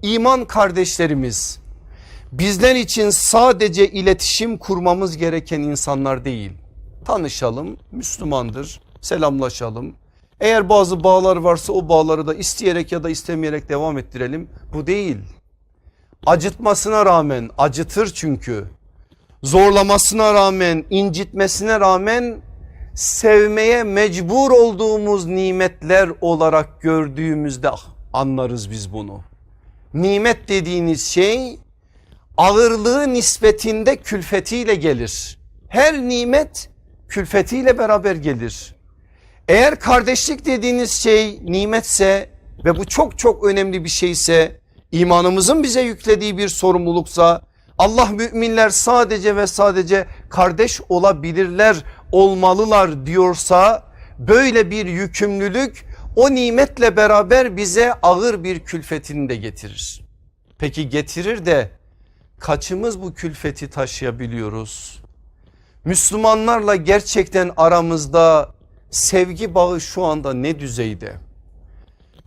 İman kardeşlerimiz bizler için sadece iletişim kurmamız gereken insanlar değil. Tanışalım, Müslümandır, selamlaşalım. Eğer bazı bağlar varsa o bağları da isteyerek ya da istemeyerek devam ettirelim. Bu değil. Acıtmasına rağmen, acıtır çünkü. Zorlamasına rağmen, incitmesine rağmen sevmeye mecbur olduğumuz nimetler olarak gördüğümüzde anlarız biz bunu. Nimet dediğiniz şey ağırlığı nispetinde külfetiyle gelir. Her nimet külfetiyle beraber gelir. Eğer kardeşlik dediğiniz şey nimetse ve bu çok çok önemli bir şeyse, imanımızın bize yüklediği bir sorumluluksa, Allah müminler sadece ve sadece kardeş olabilirler, olmalılar diyorsa, böyle bir yükümlülük o nimetle beraber bize ağır bir külfetini de getirir. Peki getirir de kaçımız bu külfeti taşıyabiliyoruz? Müslümanlarla gerçekten aramızda sevgi bağı şu anda ne düzeyde?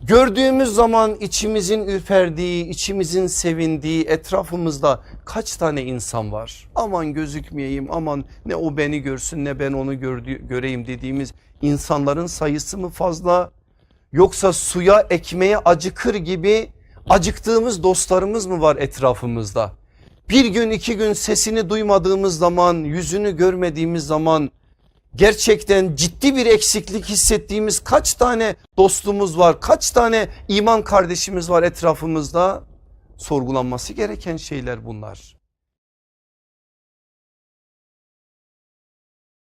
Gördüğümüz zaman içimizin ürperdiği, içimizin sevindiği etrafımızda kaç tane insan var? Aman gözükmeyeyim, aman ne o beni görsün ne ben onu göreyim dediğimiz insanların sayısı mı fazla? Yoksa suya ekmeğe acıkır gibi acıktığımız dostlarımız mı var etrafımızda? Bir gün iki gün sesini duymadığımız zaman, yüzünü görmediğimiz zaman gerçekten ciddi bir eksiklik hissettiğimiz kaç tane dostumuz var, kaç tane iman kardeşimiz var etrafımızda? Sorgulanması gereken şeyler bunlar.